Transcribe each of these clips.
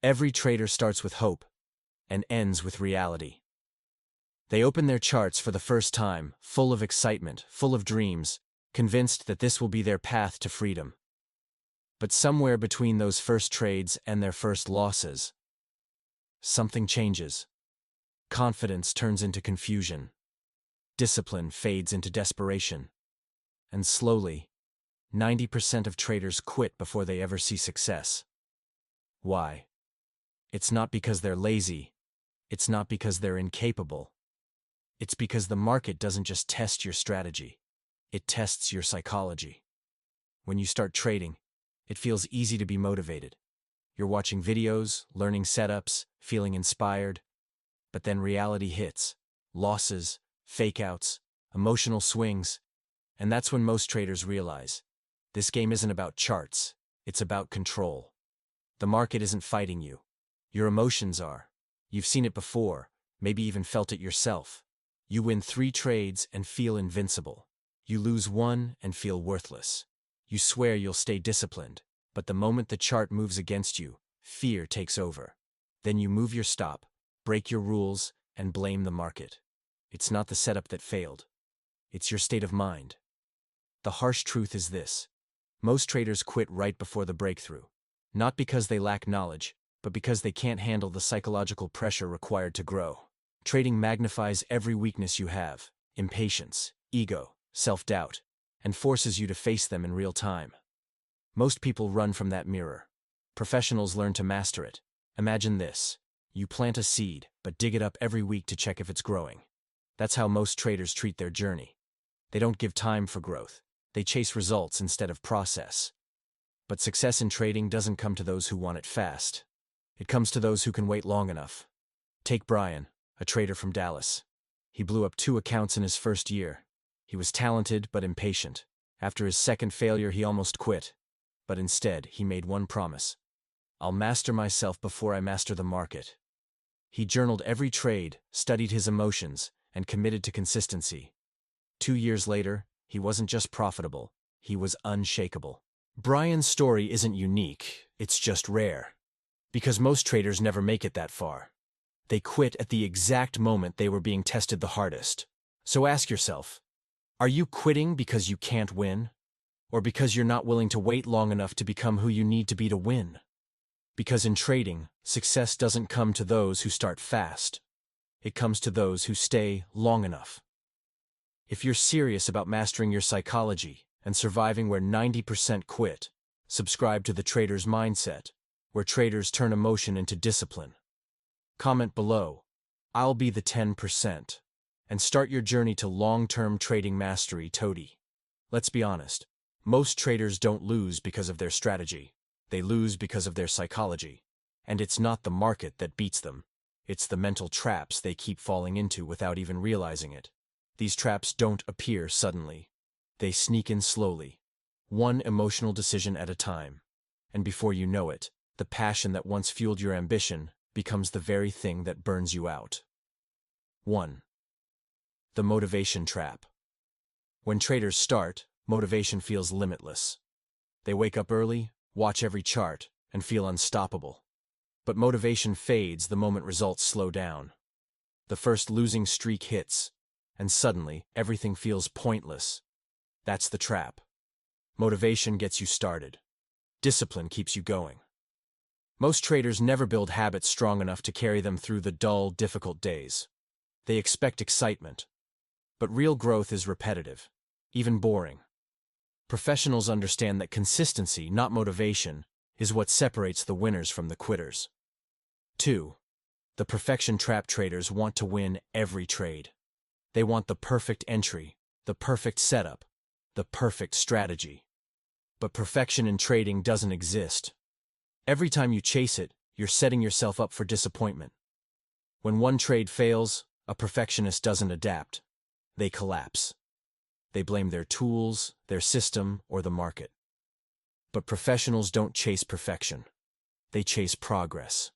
Every trader starts with hope and ends with reality. They open their charts for the first time, full of excitement, full of dreams, convinced that this will be their path to freedom. But somewhere between those first trades and their first losses, something changes. Confidence turns into confusion. Discipline fades into desperation. And slowly, 90% of traders quit before they ever see success. Why? It's not because they're lazy. It's not because they're incapable. It's because the market doesn't just test your strategy. It tests your psychology. When you start trading, it feels easy to be motivated. You're watching videos, learning setups, feeling inspired. But then reality hits. Losses, fake-outs, emotional swings. And that's when most traders realize, this game isn't about charts, it's about control. The market isn't fighting you. Your emotions are. You've seen it before, maybe even felt it yourself. You win 3 trades and feel invincible. You lose 1 and feel worthless. You swear you'll stay disciplined, but the moment the chart moves against you, fear takes over. Then you move your stop, break your rules, and blame the market. It's not the setup that failed. It's your state of mind. The harsh truth is this. Most traders quit right before the breakthrough. Not because they lack knowledge, but because they can't handle the psychological pressure required to grow. Trading magnifies every weakness you have, impatience, ego, self-doubt, and forces you to face them in real time. Most people run from that mirror. Professionals learn to master it. Imagine this. You plant a seed, but dig it up every week to check if it's growing. That's how most traders treat their journey. They don't give time for growth. They chase results instead of process. But success in trading doesn't come to those who want it fast. It comes to those who can wait long enough. Take Brian, a trader from Dallas. He blew up 2 accounts in his first year. He was talented but impatient. After his second failure, he almost quit. But instead, he made one promise. I'll master myself before I master the market. He journaled every trade, studied his emotions, and committed to consistency. 2 years later, he wasn't just profitable, he was unshakable. Brian's story isn't unique, it's just rare. Because most traders never make it that far. They quit at the exact moment they were being tested the hardest. So ask yourself, are you quitting because you can't win? Or because you're not willing to wait long enough to become who you need to be to win? Because in trading, success doesn't come to those who start fast. It comes to those who stay long enough. If you're serious about mastering your psychology and surviving where 90% quit, subscribe to the Trader's Mindset, where traders turn emotion into discipline. Comment below, I'll be the 10%, and start your journey to long-term trading mastery toady. Let's be honest, most traders don't lose because of their strategy. They lose because of their psychology. And it's not the market that beats them. It's the mental traps they keep falling into without even realizing it. These traps don't appear suddenly. They sneak in slowly, one emotional decision at a time. And before you know it, the passion that once fueled your ambition becomes the very thing that burns you out. 1. The motivation trap. When traders start, motivation feels limitless. They wake up early, watch every chart, and feel unstoppable. But motivation fades the moment results slow down. The first losing streak hits, and suddenly everything feels pointless. That's the trap. Motivation gets you started. Discipline keeps you going. Most traders never build habits strong enough to carry them through the dull, difficult days. They expect excitement. But real growth is repetitive, even boring. Professionals understand that consistency, not motivation, is what separates the winners from the quitters. 2. The perfection trap. Traders want to win every trade. They want the perfect entry, the perfect setup, the perfect strategy. But perfection in trading doesn't exist. Every time you chase it, you're setting yourself up for disappointment. When one trade fails, a perfectionist doesn't adapt. They collapse. They blame their tools, their system, or the market. But professionals don't chase perfection. They chase progress.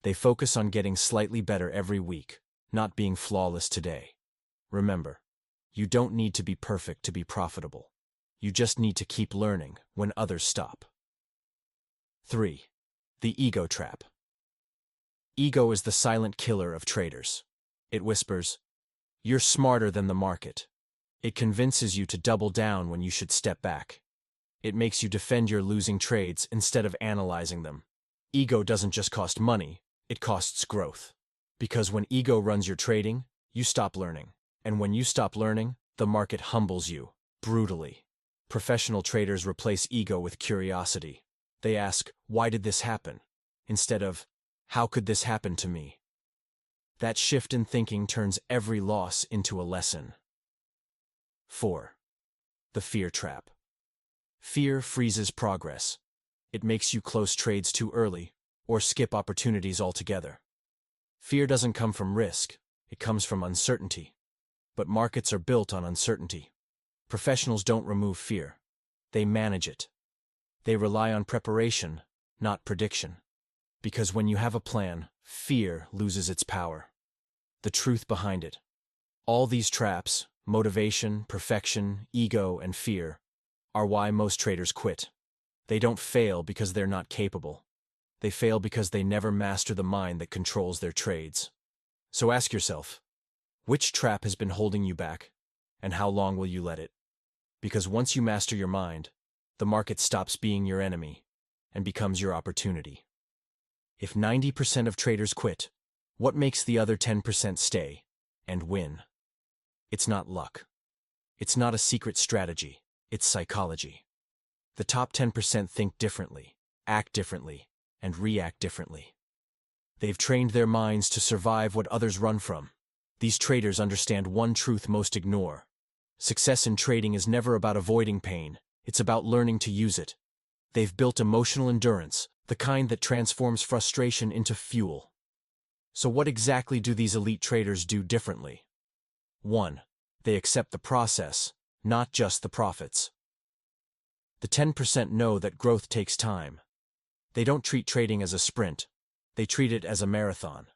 They focus on getting slightly better every week, not being flawless today. Remember, you don't need to be perfect to be profitable. You just need to keep learning when others stop. 3. The ego trap. Ego is the silent killer of traders. It whispers, "You're smarter than the market." It convinces you to double down when you should step back. It makes you defend your losing trades instead of analyzing them. Ego doesn't just cost money, it costs growth. Because when ego runs your trading, you stop learning. And when you stop learning, the market humbles you, brutally. Professional traders replace ego with curiosity. They ask, "Why did this happen?" instead of, "How could this happen to me?" That shift in thinking turns every loss into a lesson. 4. The fear trap. Fear freezes progress. It makes you close trades too early, or skip opportunities altogether. Fear doesn't come from risk, it comes from uncertainty. But markets are built on uncertainty. Professionals don't remove fear. They manage it. They rely on preparation, not prediction. Because when you have a plan, fear loses its power. The truth behind it. All these traps, motivation, perfection, ego, and fear, are why most traders quit. They don't fail because they're not capable. They fail because they never master the mind that controls their trades. So ask yourself, which trap has been holding you back, and how long will you let it? Because once you master your mind, the market stops being your enemy and becomes your opportunity. If 90% of traders quit, what makes the other 10% stay and win? It's not luck. It's not a secret strategy. It's psychology. The top 10% think differently, act differently, and react differently. They've trained their minds to survive what others run from. These traders understand one truth most ignore. Success in trading is never about avoiding pain, it's about learning to use it. They've built emotional endurance, the kind that transforms frustration into fuel. So what exactly do these elite traders do differently? 1. They accept the process, not just the profits. The 10% know that growth takes time. They don't treat trading as a sprint. They treat it as a marathon.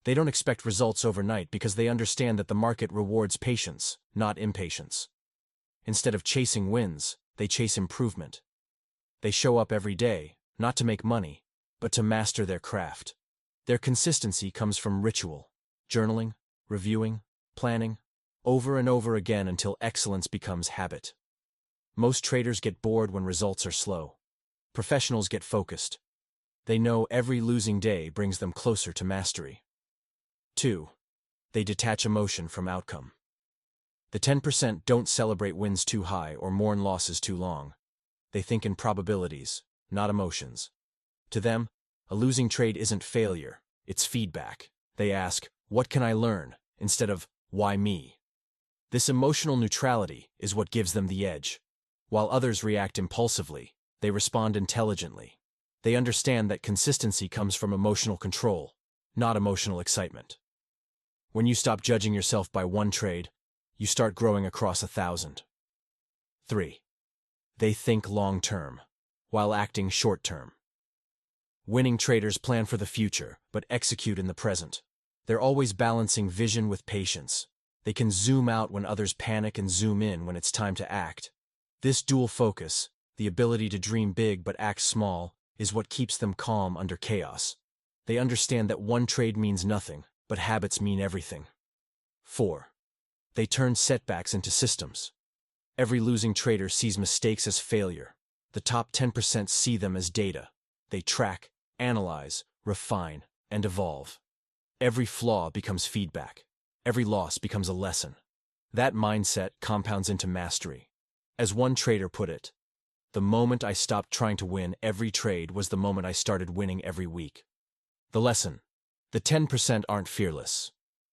They don't expect results overnight because they understand that the market rewards patience, not impatience. Instead of chasing wins, they chase improvement. They show up every day, not to make money, but to master their craft. Their consistency comes from ritual, journaling, reviewing, planning, over and over again until excellence becomes habit. Most traders get bored when results are slow. Professionals get focused. They know every losing day brings them closer to mastery. 2. They detach emotion from outcome. The 10% don't celebrate wins too high or mourn losses too long. They think in probabilities, not emotions. To them, a losing trade isn't failure, it's feedback. They ask, "What can I learn?" instead of, "Why me?" This emotional neutrality is what gives them the edge. While others react impulsively, they respond intelligently. They understand that consistency comes from emotional control, not emotional excitement. When you stop judging yourself by one trade, you start growing across 1,000. 3. They think long-term, while acting short-term. Winning traders plan for the future, but execute in the present. They're always balancing vision with patience. They can zoom out when others panic and zoom in when it's time to act. This dual focus, the ability to dream big but act small, is what keeps them calm under chaos. They understand that one trade means nothing, but habits mean everything. 4. They turn setbacks into systems. Every losing trader sees mistakes as failure. The top 10% see them as data. They track, analyze, refine, and evolve. Every flaw becomes feedback. Every loss becomes a lesson. That mindset compounds into mastery. As one trader put it, "The moment I stopped trying to win every trade was the moment I started winning every week." The lesson: the 10% aren't fearless.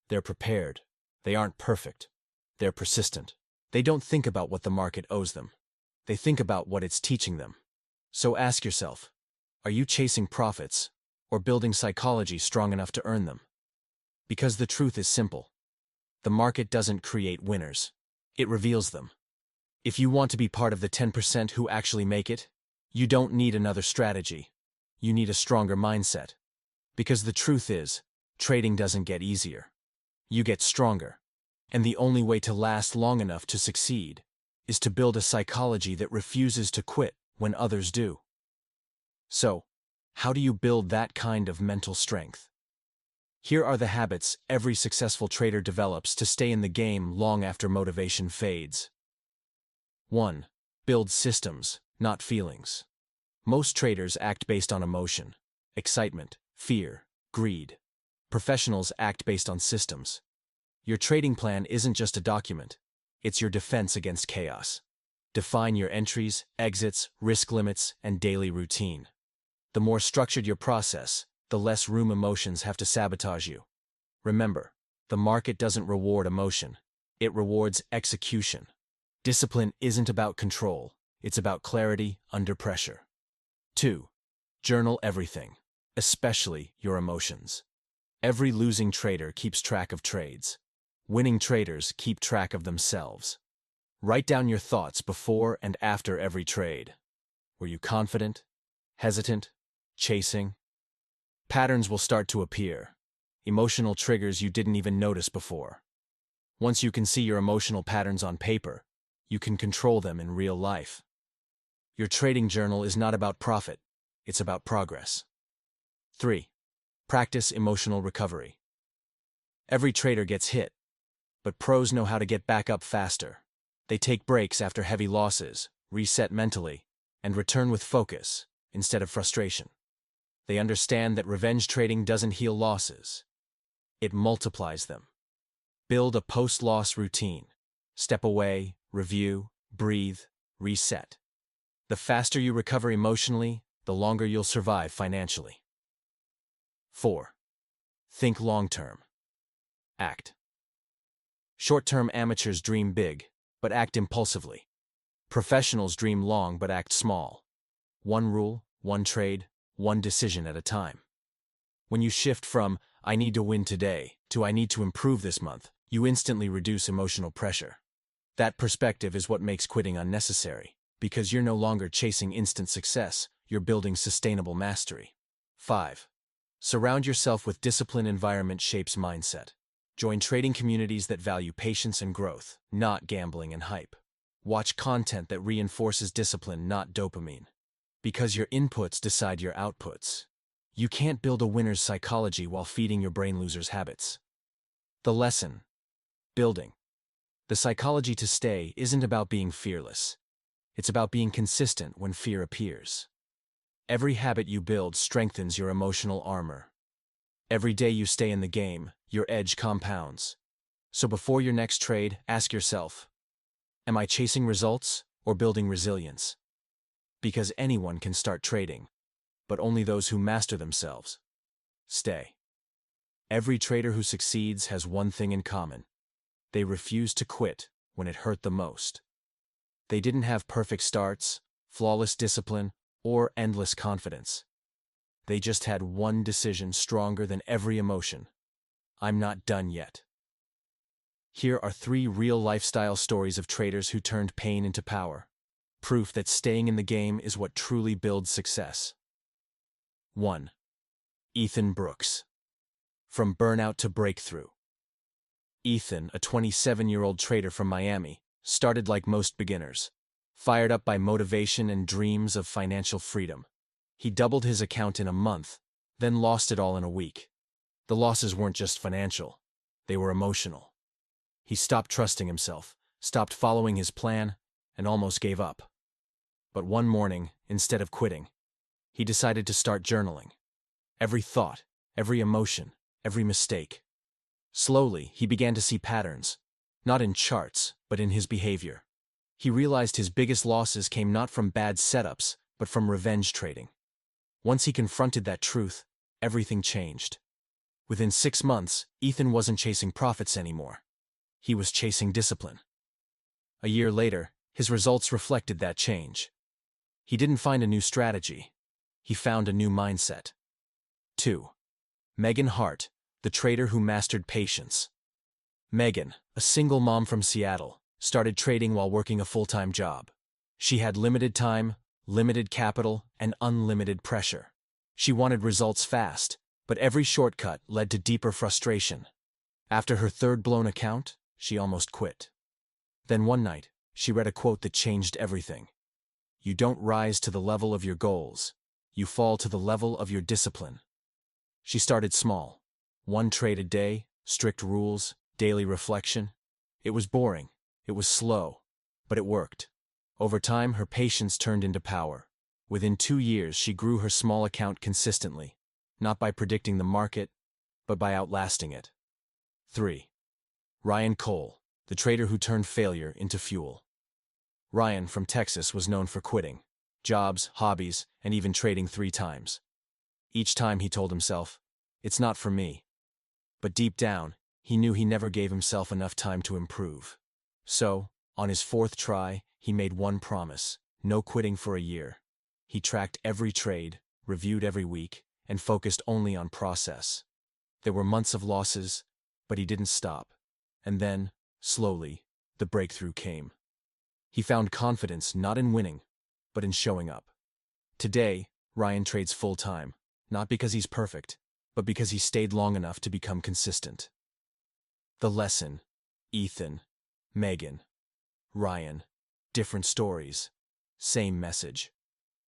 They're prepared. They aren't perfect. They're persistent. They don't think about what the market owes them. They think about what it's teaching them. So ask yourself, are you chasing profits or building psychology strong enough to earn them? Because the truth is simple. The market doesn't create winners. It reveals them. If you want to be part of the 10% who actually make it, you don't need another strategy. You need a stronger mindset. Because the truth is, trading doesn't get easier. You get stronger. And the only way to last long enough to succeed is to build a psychology that refuses to quit when others do. So, how do you build that kind of mental strength? Here are the habits every successful trader develops to stay in the game long after motivation fades. 1. Build systems, not feelings. Most traders act based on emotion, excitement, fear, greed. Professionals act based on systems. Your trading plan isn't just a document, it's your defense against chaos. Define your entries, exits, risk limits, and daily routine. The more structured your process, the less room emotions have to sabotage you. Remember, the market doesn't reward emotion, it rewards execution. Discipline isn't about control, it's about clarity under pressure. 2. Journal everything, especially your emotions. Every losing trader keeps track of trades. Winning traders keep track of themselves. Write down your thoughts before and after every trade. Were you confident? Hesitant? Chasing? Patterns will start to appear. Emotional triggers you didn't even notice before. Once you can see your emotional patterns on paper, you can control them in real life. Your trading journal is not about profit, it's about progress. 3. Practice emotional recovery. Every trader gets hit, but pros know how to get back up faster. They take breaks after heavy losses, reset mentally, and return with focus instead of frustration. They understand that revenge trading doesn't heal losses. It multiplies them. Build a post-loss routine. Step away, review, breathe, reset. The faster you recover emotionally, the longer you'll survive financially. 4. Think long-term. Act. Short-term amateurs dream big, but act impulsively. Professionals dream long but act small. One rule, one trade, one decision at a time. When you shift from, "I need to win today," to "I need to improve this month," you instantly reduce emotional pressure. That perspective is what makes quitting unnecessary, because you're no longer chasing instant success, you're building sustainable mastery. 5. Surround yourself with discipline. Environment shapes mindset. Join trading communities that value patience and growth, not gambling and hype. Watch content that reinforces discipline, not dopamine. Because your inputs decide your outputs. You can't build a winner's psychology while feeding your brain loser's habits. The lesson: building. The psychology to stay isn't about being fearless. It's about being consistent when fear appears. Every habit you build strengthens your emotional armor. Every day you stay in the game, your edge compounds. So before your next trade, ask yourself, am I chasing results or building resilience? Because anyone can start trading, but only those who master themselves. Stay. Every trader who succeeds has one thing in common. They refused to quit when it hurt the most. They didn't have perfect starts, flawless discipline, or endless confidence. They just had one decision stronger than every emotion. I'm not done yet. Here are 3 real lifestyle stories of traders who turned pain into power. Proof that staying in the game is what truly builds success. 1. Ethan Brooks. From burnout to breakthrough. Ethan, a 27-year-old trader from Miami, started like most beginners, fired up by motivation and dreams of financial freedom. He doubled his account in a month, then lost it all in a week. The losses weren't just financial, they were emotional. He stopped trusting himself, stopped following his plan, and almost gave up. But one morning, instead of quitting, he decided to start journaling. Every thought, every emotion, every mistake. Slowly, he began to see patterns, not in charts, but in his behavior. He realized his biggest losses came not from bad setups, but from revenge trading. Once he confronted that truth, everything changed. Within 6 months, Ethan wasn't chasing profits anymore. He was chasing discipline. A year later, his results reflected that change. He didn't find a new strategy. He found a new mindset. 2. Megan Hart, the trader who mastered patience. Megan, a single mom from Seattle, started trading while working a full-time job. She had limited time, limited capital, and unlimited pressure. She wanted results fast, but every shortcut led to deeper frustration. After her 3rd blown account, she almost quit. Then one night, she read a quote that changed everything. You don't rise to the level of your goals. You fall to the level of your discipline. She started small. One trade a day, strict rules, daily reflection. It was boring. It was slow. But it worked. Over time, her patience turned into power. Within 2 years, she grew her small account consistently, not by predicting the market, but by outlasting it. 3. Ryan Cole, the trader who turned failure into fuel. Ryan, from Texas, was known for quitting jobs, hobbies, and even trading 3 times. Each time he told himself, "It's not for me." But deep down, he knew he never gave himself enough time to improve. So, on his 4th try, he made one promise: no quitting for a year. He tracked every trade, reviewed every week, and focused only on process. There were months of losses, but he didn't stop. And then, slowly, the breakthrough came. He found confidence not in winning, but in showing up. Today, Ryan trades full-time, not because he's perfect, but because he stayed long enough to become consistent. The lesson: Ethan, Megan, Ryan, different stories, same message.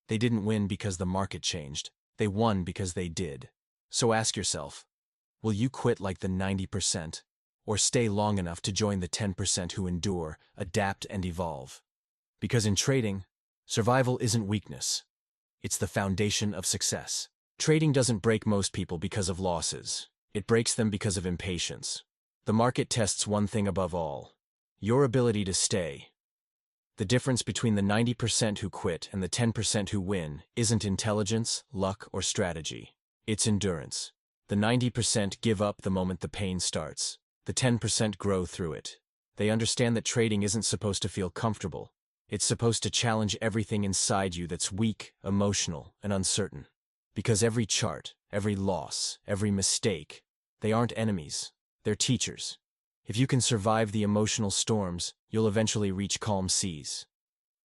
They didn't win because the market changed. They won because they did. So ask yourself, will you quit like the 90%, or stay long enough to join the 10% who endure, adapt, and evolve? Because in trading, survival isn't weakness. It's the foundation of success. Trading doesn't break most people because of losses. It breaks them because of impatience. The market tests one thing above all: your ability to stay. The difference between the 90% who quit and the 10% who win isn't intelligence, luck, or strategy. It's endurance. The 90% give up the moment the pain starts. The 10% grow through it. They understand that trading isn't supposed to feel comfortable. It's supposed to challenge everything inside you that's weak, emotional, and uncertain. Because every chart, every loss, every mistake, they aren't enemies. They're teachers. If you can survive the emotional storms, you'll eventually reach calm seas.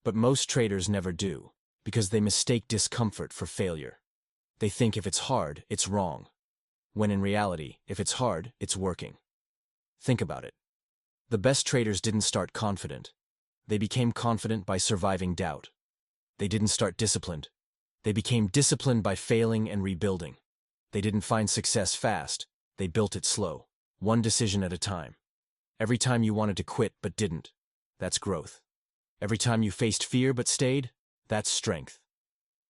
But most traders never do, because they mistake discomfort for failure. They think if it's hard, it's wrong, when in reality, if it's hard, it's working. Think about it. The best traders didn't start confident. They became confident by surviving doubt. They didn't start disciplined. They became disciplined by failing and rebuilding. They didn't find success fast. They built it slow, one decision at a time. Every time you wanted to quit but didn't, that's growth. Every time you faced fear but stayed, that's strength.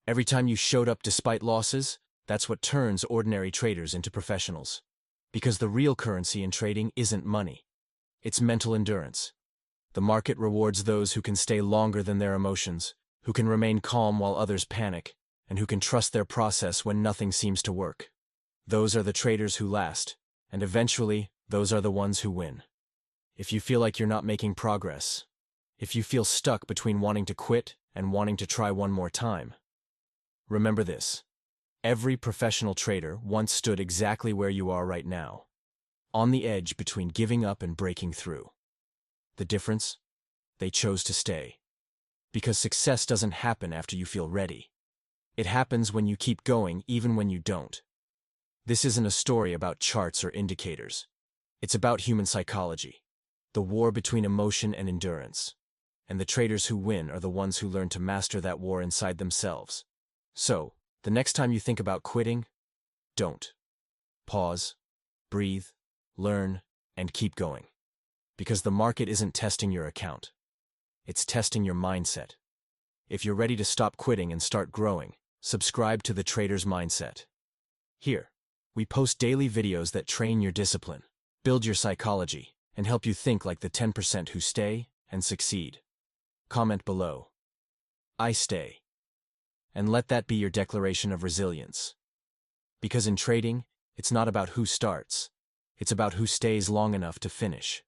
Every time you showed up despite losses, that's what turns ordinary traders into professionals. Because the real currency in trading isn't money. It's mental endurance. The market rewards those who can stay longer than their emotions, who can remain calm while others panic, and who can trust their process when nothing seems to work. Those are the traders who last, and eventually, those are the ones who win. If you feel like you're not making progress, if you feel stuck between wanting to quit and wanting to try one more time, remember this: every professional trader once stood exactly where you are right now, on the edge between giving up and breaking through. The difference? They chose to stay. Because success doesn't happen after you feel ready. It happens when you keep going even when you don't. This isn't a story about charts or indicators. It's about human psychology, the war between emotion and endurance. And the traders who win are the ones who learn to master that war inside themselves. So, the next time you think about quitting, don't. Pause, breathe, learn, and keep going. Because the market isn't testing your account. It's testing your mindset. If you're ready to stop quitting and start growing, subscribe to The Trader's Mindset. Here, we post daily videos that train your discipline, build your psychology, and help you think like the 10% who stay and succeed. Comment below: I stay. And let that be your declaration of resilience. Because in trading, it's not about who starts, it's about who stays long enough to finish.